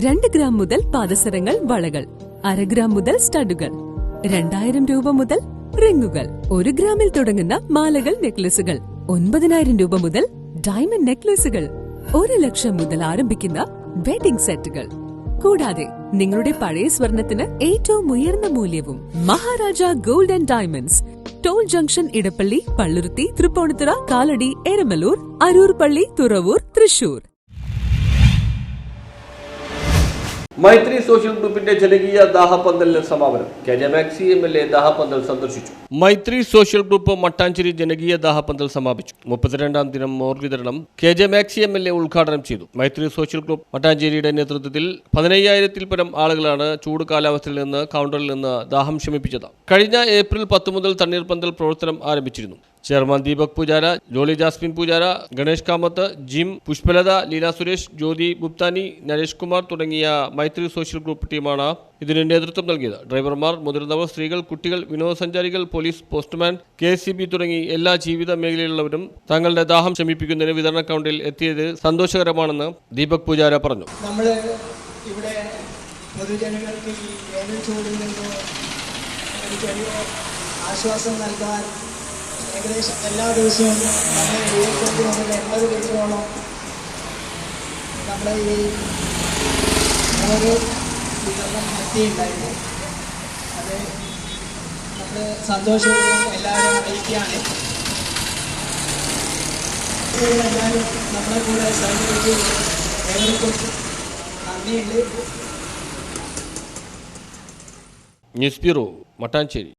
2 gram മുതൽ പാദസരങ്ങൾ, വളകൾ, 1/2 gram മുതൽ സ്റ്റഡുകൾ, 2000 രൂപ മുതൽ റിങ്ങുകൾ, 1 ഗ്രാമിൽ തുടങ്ങുന്ന മാലകൾ, നെക്ലസുകൾ, 9000 രൂപ മുതൽ ഡയമണ്ട് നെക്ലസുകൾ, 1 ലക്ഷം മുതൽ ആരംഭിക്കുന്ന വെഡിംഗ് സെറ്റുകൾ. കൂടാതെ നിങ്ങളുടെ പഴയ സ്വർണത്തിന് ഏറ്റവും ഉയർന്ന മൂല്യവും. Maharaja Gold and Diamonds, toll junction, Edappally, Palluruthy, Tripunithura, Kalady, Eramalloor, Aroor പള്ളി, തുറവൂർ, തൃശൂർ. മൈത്രി സോഷ്യൽ ഗ്രൂപ്പിന്റെ ജനകീയ ദാഹപന്തലിന് സമാപനം. കെ.ജെ. Maxi MLA. ദാഹപന്തൽ സന്ദർശിച്ചു. മൈത്രി സോഷ്യൽ ഗ്രൂപ്പ് മട്ടാഞ്ചേരി ജനകീയ ദാഹപന്തൽ സമാപിച്ചു. 32ാം ദിനം മോർ വിതരണം കെ.ജെ. Maxi MLA. ഉദ്ഘാടനം ചെയ്തു. മൈത്രി സോഷ്യൽ ഗ്രൂപ്പ് മട്ടാഞ്ചേരിയുടെ നേതൃത്വത്തിൽ 15,000-ൽ പരം ആളുകളാണ് ചൂട് കാലാവസ്ഥയിൽ നിന്ന് കൗണ്ടറിൽ നിന്ന് ദാഹം ശമിപ്പിച്ചത്. കഴിഞ്ഞ ഏപ്രിൽ 10 മുതൽ തണ്ണീർപന്തൽ പ്രവർത്തനം ആരംഭിച്ചിരുന്നു. ചെയർമാൻ ദീപക് പൂജാര, ജോളി ജാസ്മിൻ പൂജാര, ഗണേഷ് കാമത്ത്, ജിം, പുഷ്പലത, ലീല സുരേഷ്, ജ്യോതി ഗുപ്താനി, നരേഷ് കുമാർ തുടങ്ങിയ മൈത്രി സോഷ്യൽ ഗ്രൂപ്പ് ടീമാണ് ഇതിന് നേതൃത്വം നൽകിയത്. ഡ്രൈവർമാർ, മുതിർന്നവർ, സ്ത്രീകൾ, കുട്ടികൾ, വിനോദസഞ്ചാരികൾ, പോലീസ്, പോസ്റ്റ്മാൻ, KSCB തുടങ്ങി എല്ലാ ജീവിത മേഖലയിലുള്ളവരും തങ്ങളുടെ ദാഹം ശമിപ്പിക്കുന്നതിന് വിതരണ കൗണ്ടറിൽ എത്തിയത് സന്തോഷകരമാണെന്ന് ദീപക് പൂജാര പറഞ്ഞു. നമ്മൾ ഇവിടെ പൊതുജനങ്ങൾക്ക് ഈ വേനൽ ചൂടിൽ നിന്ന് ഒരു ചെറിയ ആശ്വാസം നൽകാൻ ഏകദേശം എല്ലാ ദിവസവും നമ്മൾ 70 മുതൽ 80 ലിറ്ററോളം നമ്മൾ ഈ ഓരോ വിതരണം നടത്തിയിട്ടുണ്ടായിരുന്നു. അത് നമ്മൾ സന്തോഷപൂർവ്വം എല്ലാവരും അറിയിക്കുകയാണ്. എല്ലാവരും നമ്മളെ കൂടെ സഹകരിച്ച് ഏവർക്കും നന്ദിയുണ്ട്. News bureau, Mattancherry.